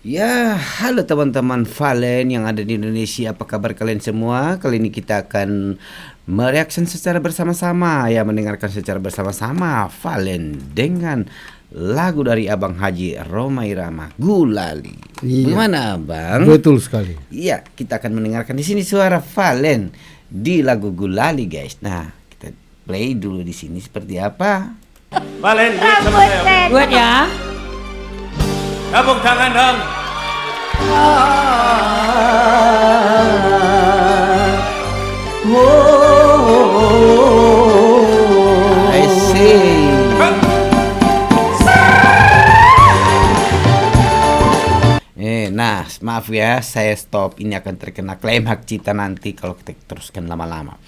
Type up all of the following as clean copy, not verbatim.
Ya, halo teman-teman Valen yang ada di Indonesia. Apa kabar kalian semua? Kali ini kita akan mereaction secara bersama-sama, ya, mendengarkan secara bersama-sama Valen dengan lagu dari Abang Haji Rhoma Irama, Gulali. Iya. Gimana, Bang? Betul sekali. Iya, kita akan mendengarkan di sini suara Valen di lagu Gulali, guys. Nah, kita play dulu di sini seperti apa. Valen, duet sama saya. Buat ya. Tepuk tangan dong. I see. Nah, maaf ya, saya stop. Ini akan terkena klaim hak cipta nanti kalau kita teruskan lama-lama.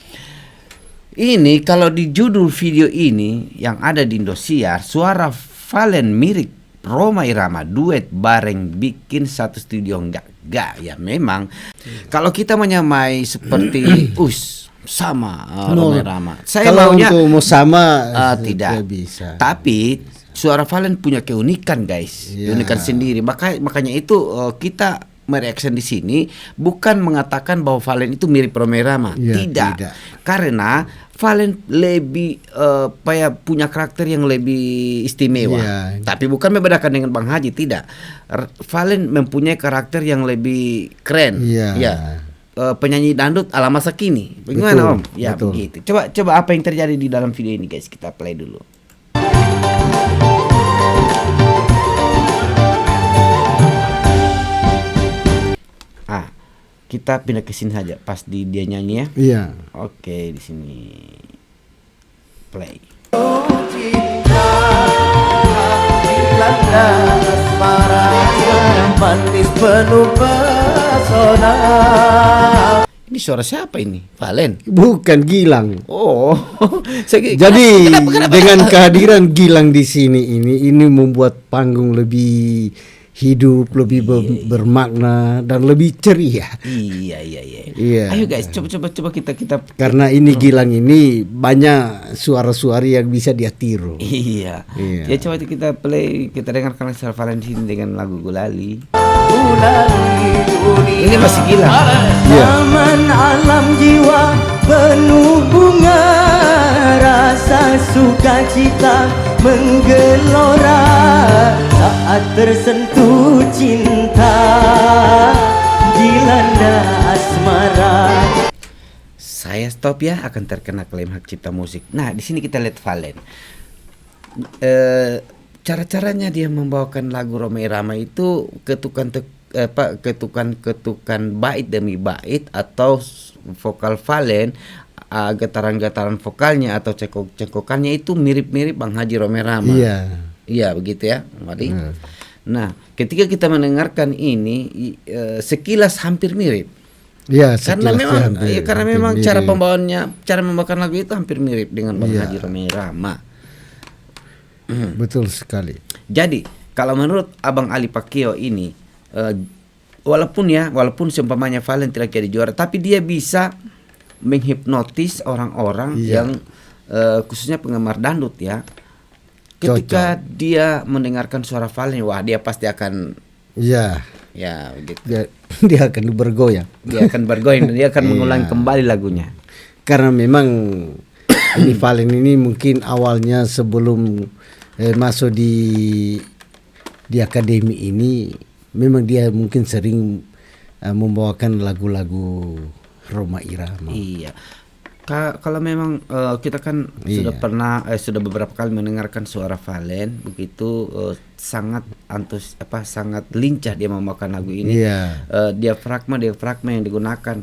Ini kalau di judul video ini yang ada di Indosiar, suara Valen mirip Rhoma Irama duet bareng bikin satu studio enggak ya memang. Kalau kita menyamai seperti sama Rhoma Irama. Saya Kalau maunya untuk mau sama tidak bisa. Tapi suara Valen punya keunikan, guys. Ya. Keunikan sendiri. Makanya itu kita mereaction di sini bukan mengatakan bahwa Valen itu mirip Rhoma Irama. Ya, tidak. Karena Valen lebih punya karakter yang lebih istimewa. Ya. Tapi bukan membedakan dengan Bang Haji, tidak. Valen mempunyai karakter yang lebih keren. Ya. Ya. Penyanyi dangdut ala masa kini. Bagaimana, Om? Ya, betul. begitu. Coba apa yang terjadi di dalam video ini, guys. Kita play dulu. Kita pindah ke sini saja pas dia nyanyi ya. Iya. Oke, di sini play. Ini suara siapa ini? Valen? Bukan Gilang. Oh, Jadi kenapa? dengan kehadiran Gilang di sini ini membuat panggung lebih hidup, lebih bermakna dan lebih ceria. Iya. Iya. Ayo guys, coba kita. Karena ini Gilang ini banyak suara-suara yang bisa dia tiru. Iya. Ya coba kita play, kita dengarkan suara Valen di sini dengan lagu Gulali. Ini masih gila. Taman alam jiwa penuh bunga, rasa sukacita menggelora saat tersentuh cinta dilanda asmara. Saya stop ya, akan terkena klaim hak cipta musik. Nah, di sini kita lihat Valen. Cara-caranya dia membawakan lagu Rhoma Irama itu ketukan bait demi bait, atau vokal Valen, getaran-getaran vokalnya atau cekok-cekokannya itu mirip-mirip Bang Haji Rhoma Irama. Iya, begitu ya, Mari. Nah, ketika kita mendengarkan ini sekilas hampir mirip. Iya, karena memang cara pembawaannya, cara membawakan lagu itu hampir mirip dengan Bang Haji Rhoma Irama. Betul sekali. Jadi kalau menurut Abang Ali Pakio ini, walaupun seumpamanya Valen tidak jadi juara, tapi dia bisa menghipnotis orang-orang yang khususnya penggemar dangdut ya. Ketika dia mendengarkan suara Valen, wah dia pasti akan ya begitu. Dia akan bergoyang. Dia akan bergoyang dan dia akan mengulang kembali lagunya. Karena memang ini Valen ini mungkin awalnya sebelum masuk di akademi ini memang dia mungkin sering membawakan lagu-lagu Rhoma Irama. Iya. Kalau memang kita kan sudah beberapa kali mendengarkan suara Valen, begitu sangat sangat lincah dia membawakan lagu ini. Diafragma yang digunakan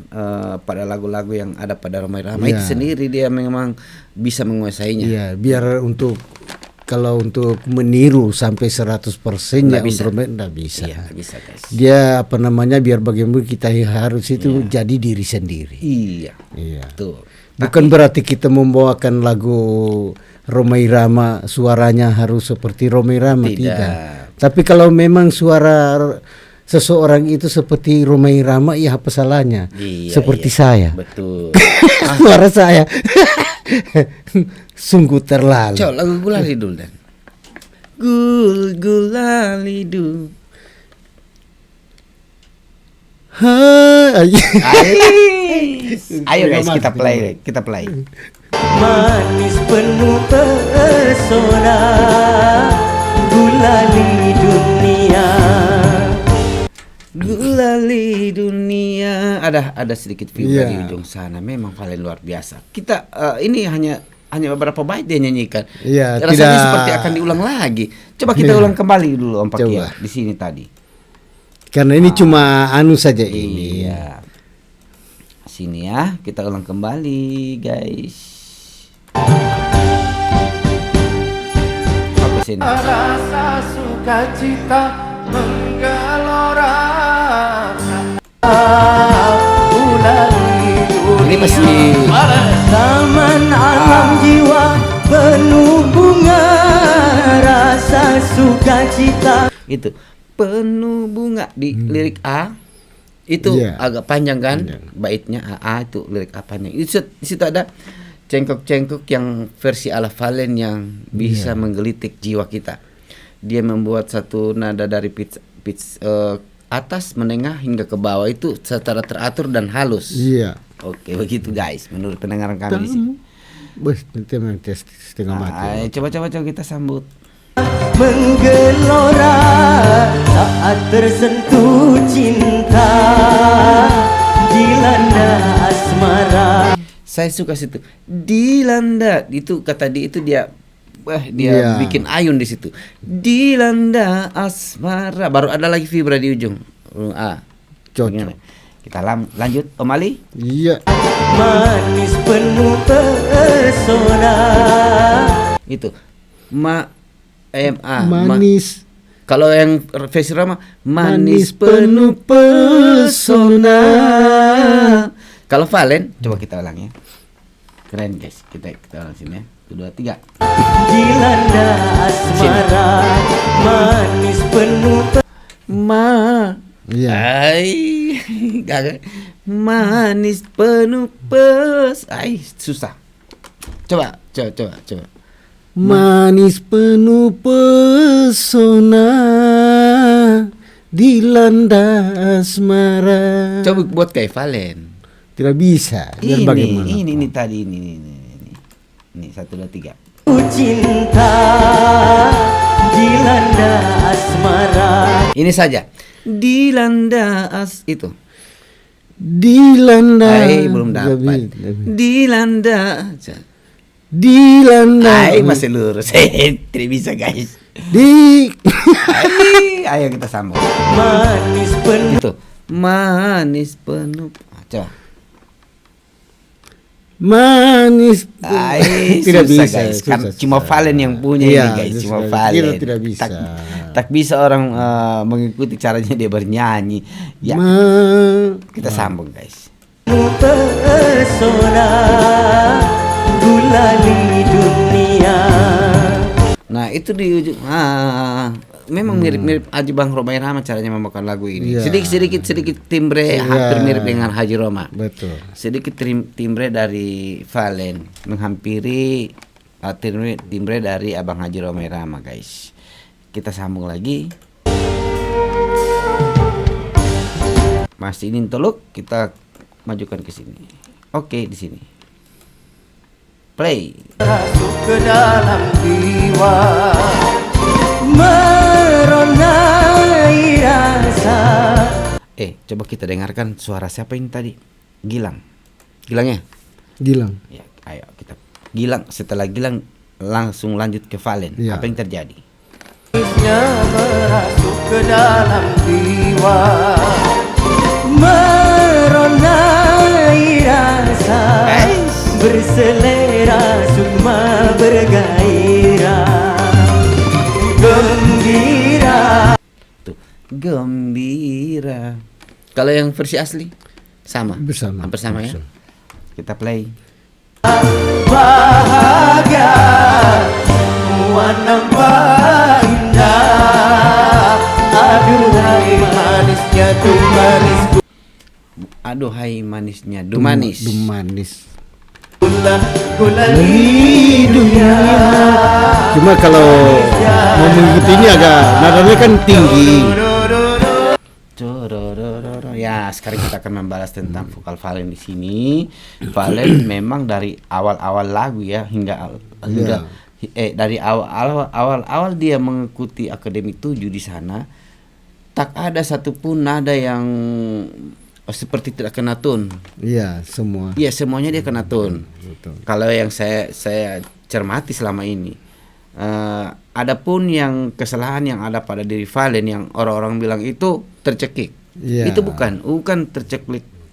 pada lagu-lagu yang ada pada Rhoma Irama itu sendiri dia memang bisa menguasainya. Iya, biar kalau untuk meniru sampai 100% ya enggak bisa. Iya, bisa guys. Dia biar bagaimana kita harus itu jadi diri sendiri. Iya. Tuh. Bukan berarti kita membawakan lagu Rhoma Irama suaranya harus seperti Rhoma Irama, tidak. Tapi kalau memang suara seseorang itu seperti Rhoma Irama, ya apa salahnya? Seperti saya. Betul. Suara saya sungguh terlalu. Coba lagu Gulali dulu dan. Gulali dulu. Ayo guys, kita play. Manis penuh pesona, gulali dunia. Gulali dunia. Ada sedikit vibra Iya. di ujung sana. Memang paling luar biasa. Kita ini hanya beberapa bait dia nyanyikan. Iya, Rasanya tidak- seperti akan diulang lagi. Coba kita Iya. ulang kembali dulu Om Pakia Coba. di sini tadi. Karena ini cuma anu saja ini. Iya. Sini ya, kita ulang kembali, guys. Oke sini. Rasa sukacita menggelora. Ini masih Taman alam jiwa penuh bunga, rasa sukacita. itu penuh bunga di lirik A. Itu Iya. agak panjang kan Panjang. baitnya A itu lirik A panjang. Itu di situ ada cengkok-cengkok yang versi ala Valen yang bisa menggelitik jiwa kita. Dia membuat satu nada dari pitch atas menengah hingga ke bawah itu secara teratur dan halus. Iya. Oke, begitu guys menurut pendengaran kami di sini. Bos, nanti memang tes setengah mati. Coba kita sambut. Menggelora saat tersentuh cinta, dilanda asmara. Saya suka situ. Dilanda itu kata dia itu dia Iya. bikin ayun di situ. Dilanda asmara. Baru ada lagi vibra di ujung. A. Cocok. Gimana? Kita lanjut Om Ali. Iya. Manis penuh pesona. Itu MA. Manis. Kalau yang versi Rama manis Manis penuh pesona. Kalau Valen coba kita ulang ya. Keren guys. Kita ulang sini ya. 1, 2, 3. Dilanda asmara, manis penuh Iya. Gak manis penuh susah. Coba. Manis penuh pesona, dilanda asmara. Coba buat kayak Valen. Tidak bisa. Biar bagaimana? Ini tadi ini. Ini 1, 2, 3. cinta, dilanda asmara. Ini saja. Dilanda itu. Dilanda. Belum dapat. Dilanda. Dilanda. Masih lurus. Tidak bisa guys. Ayo kita sambung. Manis penuh Itu. Manis penuh. Coba. Manis. Tidak bisa guys. Kan susah. cuma Valen yang punya Iya, ini guys. Cuma susah. Valen. Kita tidak bisa. Tak bisa orang mengikuti caranya dia bernyanyi. Ya, kita sambung guys. pesona, gulali dunia. Nah itu di ujung memang mirip-mirip Haji Bang Romai Rama caranya membawakan lagu ini. Iya. Sedikit timbre Iya. hampir mirip dengan Haji Roma. Betul. Sedikit timbre dari Valen menghampiri timbre dari Abang Haji Romai Rama guys. Kita sambung lagi. Masih ini tolok kita majukan ke sini. Oke di sini. Play. Masuk ke dalam jiwa, meronai rasa. Coba kita dengarkan suara siapa ini tadi? Gilang. Gilangnya? Gilang. Ya, ayo kita. Gilang, setelah Gilang langsung lanjut ke Valen. Ya. Apa yang terjadi? Manisnya merasuk ke dalam jiwa, meronai rasa. Berselera sukma bergairah, gembira. Tuh, gembira. Kalau yang versi asli sama. Bersama. Hampir sama ya. Bersama. Kita play. Bahagia, semua nampak indah. Aduhai manisnya tuh manisku. Aduhai manisnya, du manis. Du manis. Gulali dunia. Cuma kalau mau mengikuti ini agak nadanya kan tinggi. Ya, sekarang kita akan membahas tentang vokal Valen di sini. Valen memang dari awal-awal lagu ya hingga dari awal dia mengikuti Akademi 7 di sana, tak ada satupun nada yang seperti tidak kena tune. Iya, semua. Iya, semuanya dia kena tune. Betul. Kalau yang saya cermati selama ini, adapun yang kesalahan yang ada pada diri Valen yang orang-orang bilang itu tercekik, itu bukan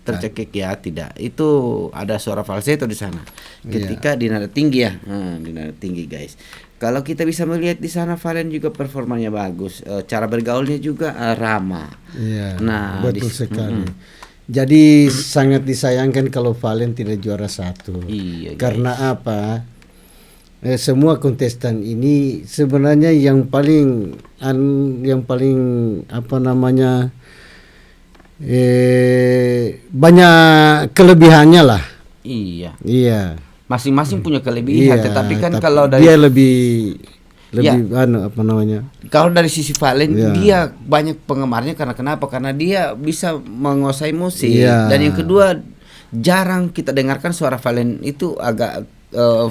tercekik ya, tidak. Itu ada suara falsetto di sana. Ketika di nada tinggi ya, di nada tinggi guys. Kalau kita bisa melihat di sana Valen juga performanya bagus, cara bergaulnya juga ramah. Iya, nah, betul sekali. Jadi sangat disayangkan kalau Valen tidak juara 1. Iya, karena apa? Semua kontestan ini sebenarnya yang paling apa namanya banyak kelebihannya lah. Iya. Iya. Masing-masing punya kelebihan, Iya, tetapi kan kalau dari dia lebih apa namanya? Kalau dari sisi Valen dia banyak penggemarnya karena kenapa? Karena dia bisa menguasai musik. Dan yang kedua, jarang kita dengarkan suara Valen itu agak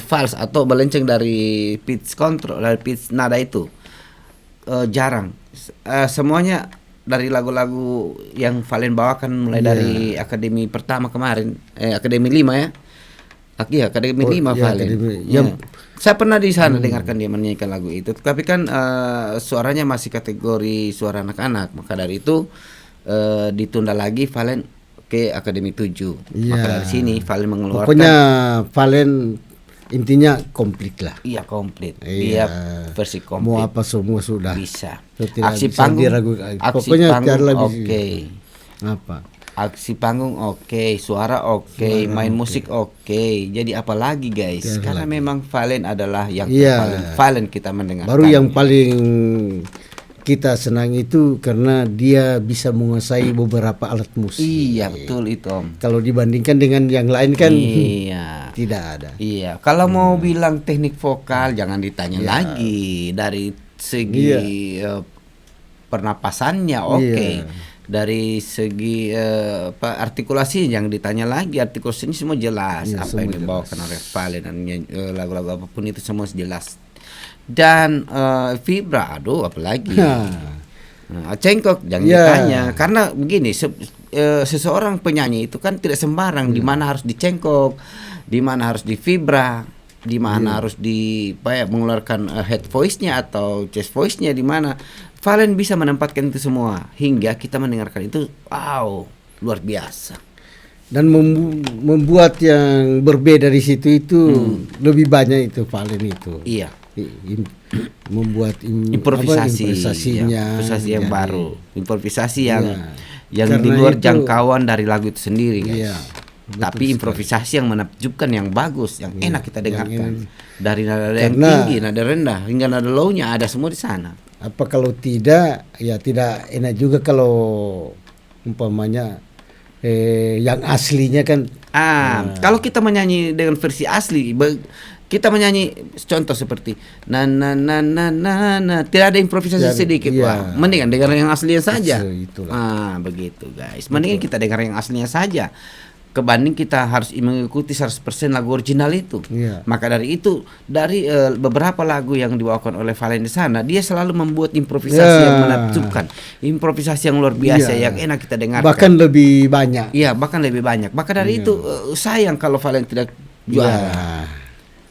false atau melenceng dari pitch control, dari pitch nada itu. Jarang. Semuanya dari lagu-lagu yang Valen bawakan mulai dari Akademi pertama kemarin, Akademi 5 ya. Iya, Akademi 5 Valen. Saya pernah di sana dengarkan dia menyanyikan lagu itu. Tapi kan suaranya masih kategori suara anak-anak. Maka dari itu ditunda lagi Valen ke Akademi 7. Maka dari sini Valen mengeluarkan. Pokoknya Valen intinya komplit lah. Iya, komplit. Dia versi komplit. Mau apa semua sudah. Bisa. Aksi panggung pokoknya oke. Apa? Aksi panggung oke, suara oke, main musik oke. Jadi apalagi guys, karena memang Valen adalah yang Valen kita mendengar. Baru yang paling kita senang itu karena dia bisa menguasai beberapa alat musik. Iya, betul itu Om. Kalau dibandingkan dengan yang lain kan tidak ada. Iya, kalau mau bilang teknik vokal jangan ditanya lagi. Dari segi pernapasannya oke. Dari segi artikulasi yang ditanya lagi, artikulasi ini semua jelas, apa yang dibawakan oleh Valen dan lagu-lagu apapun itu semua jelas. Dan vibra, aduh apalagi cengkok jangan ditanya, karena begini seseorang penyanyi itu kan tidak sembarang di mana harus dicengkok, di mana harus di vibra, di mana harus mengeluarkan head voice-nya atau chest voice-nya, di mana Valen bisa menempatkan itu semua hingga kita mendengarkan itu, wow, luar biasa. Dan membuat yang berbeda di situ itu lebih banyak itu Valen itu. Iya. Membuat improvisasinya, improvisasi yang baru, improvisasi yang di luar jangkauan dari lagu itu sendiri, guys. Iya. Tapi improvisasi yang menakjubkan, yang bagus, yang enak kita dengarkan. Dari nada yang tinggi, nada rendah, hingga nada low-nya ada semua di sana. Apa kalau tidak, ya tidak enak juga kalau umpamanya yang aslinya kan. Kalau kita menyanyi dengan versi asli, kita menyanyi contoh seperti na tidak ada improvisasi sedikit, wah, mendingan dengar yang aslinya saja. Begitu guys, mendingan kita dengar yang aslinya saja kebanding kita harus mengikuti 100% lagu original itu. Maka dari itu, dari beberapa lagu yang dibawakan oleh Valen di sana, dia selalu membuat improvisasi yang menakjubkan, improvisasi yang luar biasa, yang enak kita dengarkan. Bahkan lebih banyak. Iya, bahkan lebih banyak. Maka dari itu sayang kalau Valen tidak juara.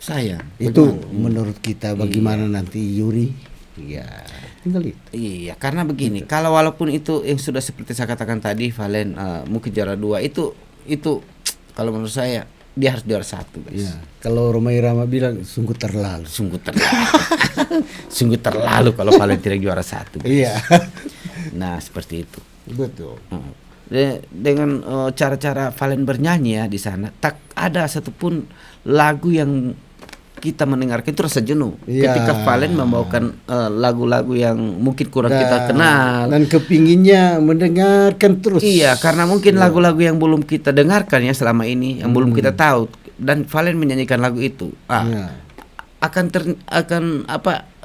Sayang. Itu menurut kita bagaimana nanti Yuri? Iya. Tinggal itu. Iya, karena begini, kalau walaupun itu yang sudah seperti saya katakan tadi, Valen mungkin juara 2 itu kalau menurut saya dia harus juara 1, guys. Kalau Romai Rama bilang sungguh terlalu. Sungguh terlalu kalau Valen tidak juara 1, guys. Iya. Nah, seperti itu. Betul. Dengan cara-cara Valen bernyanyi ya di sana, tak ada satupun lagu yang kita mendengarkan itu rasa jenuh. Ketika Valen membawakan lagu-lagu yang mungkin kurang kita kenal dan kepinginnya mendengarkan terus. Iya, karena mungkin lagu-lagu yang belum kita dengarkan ya selama ini, yang belum kita tahu, dan Valen menyanyikan lagu itu, akan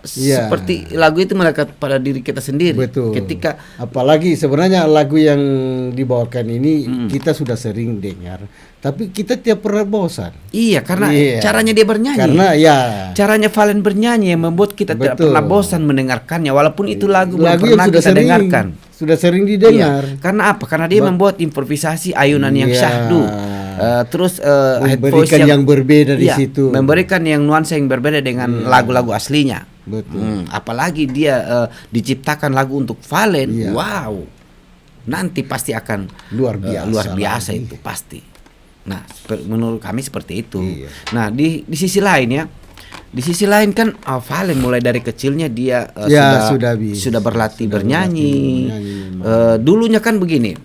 Iya. seperti lagu itu melekat pada diri kita sendiri. Betul. Ketika apalagi sebenarnya lagu yang dibawakan ini kita sudah sering dengar, tapi kita tidak pernah bosan. iya, karena Iya. caranya dia bernyanyi. Karena ya Caranya Valen bernyanyi yang membuat kita tidak Betul. pernah bosan mendengarkannya, walaupun itu lagu belum lagu pernah yang sudah kita sering dengarkan. didengar. Iya. Karena apa? Karena dia membuat improvisasi ayunan yang Iya. syahdu. Terus head voice Memberikan yang berbeda di iya, situ. memberikan yang nuansa yang berbeda dengan lagu-lagu aslinya. Betul. Apalagi dia diciptakan lagu untuk Valen. Iya. Wow. Nanti pasti akan Luar biasa luar biasa lagi. itu pasti. Nah, menurut kami seperti itu. Iya. Nah, di sisi lain ya. Di sisi lain kan Valen mulai dari kecilnya dia Ya, sudah bisa. sudah berlatih Sudah bernyanyi. berlatih memang. Dulunya kan begini.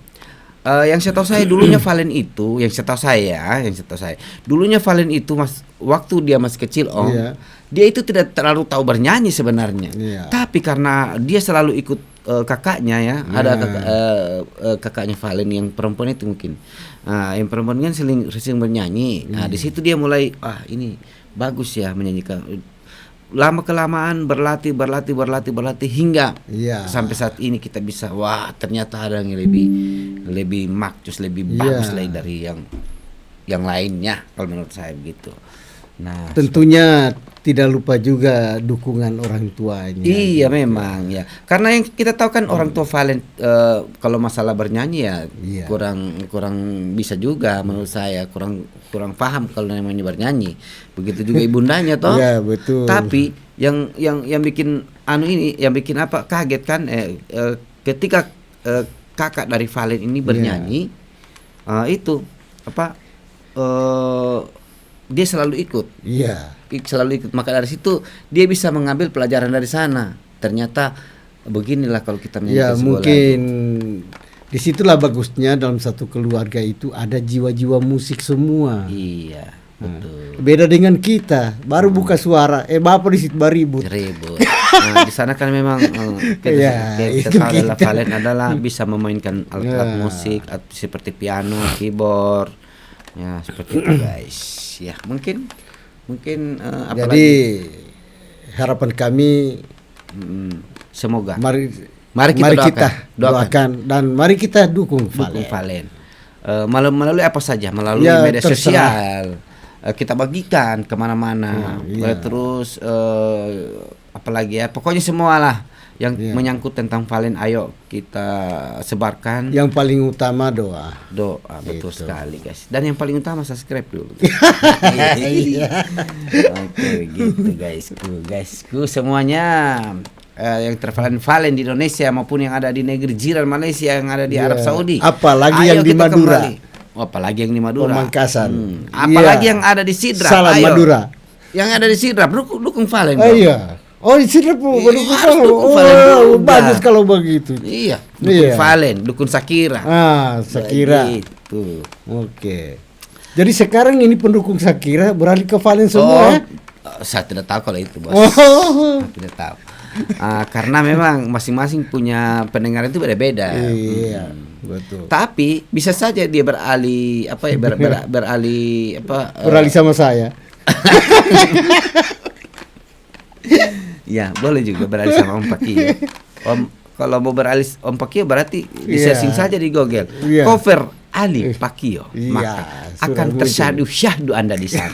Yang saya tahu saya dulunya Valen itu, yang saya tahu saya, dulunya Valen itu waktu dia masih kecil Iya. dia itu tidak terlalu tahu bernyanyi sebenarnya. Iya. Tapi karena dia selalu ikut kakaknya ya, ada kakaknya Valen yang perempuan itu mungkin. Yang perempuan kan sering bernyanyi. Nah, di situ dia mulai ini bagus ya menyanyikan. Lama kelamaan berlatih hingga Iya. sampai saat ini kita bisa ternyata ada yang lebih makcus, lebih bagus lagi dari yang lainnya kalau menurut saya begitu. Nah, Tentunya tidak lupa juga dukungan orang tuanya. iya memang ya. Karena yang kita tahu kan orang tua Valen kalau masalah bernyanyi ya Iya. kurang bisa juga menurut saya, kurang paham kalau namanya bernyanyi. Begitu juga ibundanya toh. Iya, betul. Tapi yang bikin yang bikin kaget kan ketika kakak dari Valen ini bernyanyi itu dia selalu ikut. Iya. Maka dari situ dia bisa mengambil pelajaran dari sana. Ternyata beginilah kalau kita Ya menyanyikan sebuah mungkin lagu. disitulah bagusnya dalam satu keluarga itu ada jiwa-jiwa musik semua. Iya, betul. Beda dengan kita, baru buka suara, bapak di situ ribut. Ribut. Nah, di sana kan memang Ya, kita itu tahu adalah kita. Valen adalah bisa memainkan alat-alat musik seperti piano, keyboard. Ya, seperti itu guys. Ya, mungkin Jadi harapan kami semoga mari Mari kita doakan dan mari kita dukung Valen. Valen. Melalui apa saja, melalui Ya, media terserah. sosial, kita bagikan kemana-mana. Iya. Terus apalagi ya, pokoknya semualah yang Iya. menyangkut tentang Valen, ayo kita sebarkan. Yang paling utama doa. Doa, betul Gitu. sekali guys. Dan yang paling utama subscribe dulu. Iya. Oke, gitu guysku semuanya. Yang Valen di Indonesia maupun yang ada di negeri jiran Malaysia, yang ada di Iya. Arab Saudi. Apalagi Ayo yang di kita Madura. kembali. Apalagi yang di Madura. Pamangkasan. Apalagi Iya. yang ada di Sidrap. Salam Ayo. Madura. Yang ada di Sidrap dukung Valen. Oh dong. iya. Oh di sini pun Iya, harus dukung Valen Oh, juga. bagus kalau begitu. Iya, dukung Iya. Valen, dukung Shakira. Shakira. Gitu. Oke. Jadi sekarang ini pendukung Shakira beralih ke Valen semua. Saya tidak tahu kalau itu, Bos. Oh. Saya tidak tahu. Karena memang masing-masing punya pendengaran itu beda-beda. Iya, betul. Tapi bisa saja dia beralih beralih Beralih sama saya. ya, boleh juga beralih sama Om Pakio. Kalau mau beralih Om Pakio berarti di Iya. searching saja di Google. Iya. Cover Ali Pakio. Iya, Maka sudah akan muncul. tersyahdu Anda di sana.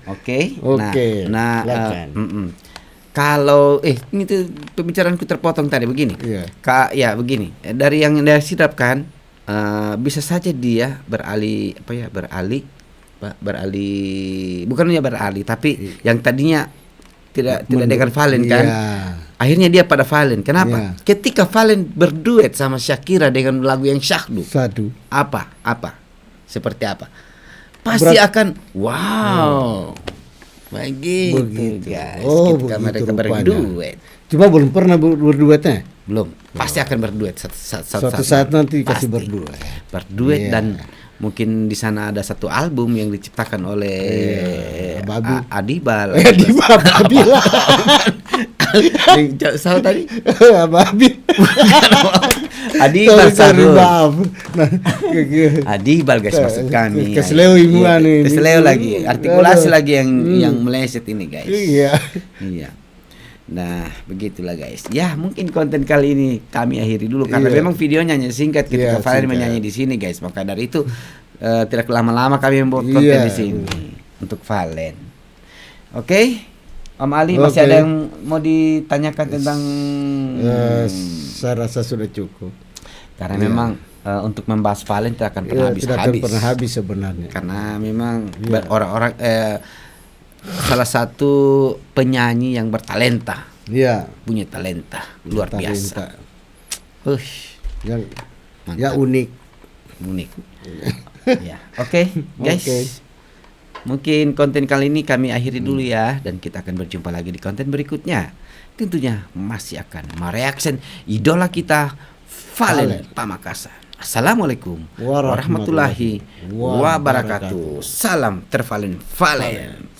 Oke. Oke, Nah, silakan. kalau ini tuh pembicaraanku terpotong tadi begini. Iya. Ya begini, dari yang dia sidap kan bisa saja dia beralih bukannya beralih tapi yang tadinya tidak dengan Valen kan. Iya. Akhirnya dia pada Valen. Kenapa? Iya. Ketika Valen berduet sama Shakira dengan lagu yang syahdu. Satu. Apa? Seperti apa? Pasti akan begitu guys. Oh, Ketika begitu mereka rupanya. berduet. Cuma belum pernah berduetnya. Belum, pasti akan berduet Suatu saat nanti kasih Pasti. berduet. Iya. Dan mungkin di sana ada satu album yang diciptakan oleh Babi. Adibal. Di Babila. Salah tadi? Babi. Adibal Sorry, Sarul. maaf. Nah, Adibal guys maksud kami. Keseleo imuan ini. Keseleo lagi. Artikulasi Aduh. lagi yang meleset ini guys. Iya. Iya. Nah, begitulah guys. Ya, mungkin konten kali ini kami akhiri dulu karena Iya. memang videonya hanya singkat ketika Iya, Valen singkat. menyanyi di sini guys. Maka dari itu tidak lama-lama kami membuat konten Iya. di sini untuk Valen. Oke. Om Ali Oke. masih ada yang mau ditanyakan tentang Saya rasa sudah cukup. karena Iya. memang untuk membahas Valen tidak akan pernah Ya, tidak akan habis-habis. pernah habis sebenarnya. Karena memang Iya. orang-orang salah satu penyanyi yang bertalenta, Iya. punya talenta luar biasa. Yang Mantap. ya unik. Unik. Ya, oke, guys. Oke. Mungkin konten kali ini kami akhiri dulu ya, dan kita akan berjumpa lagi di konten berikutnya. Tentunya masih akan mereaction idola kita Valen Pamekasan. Assalamualaikum warahmatullahi wabarakatuh. Salam tervalen Valen.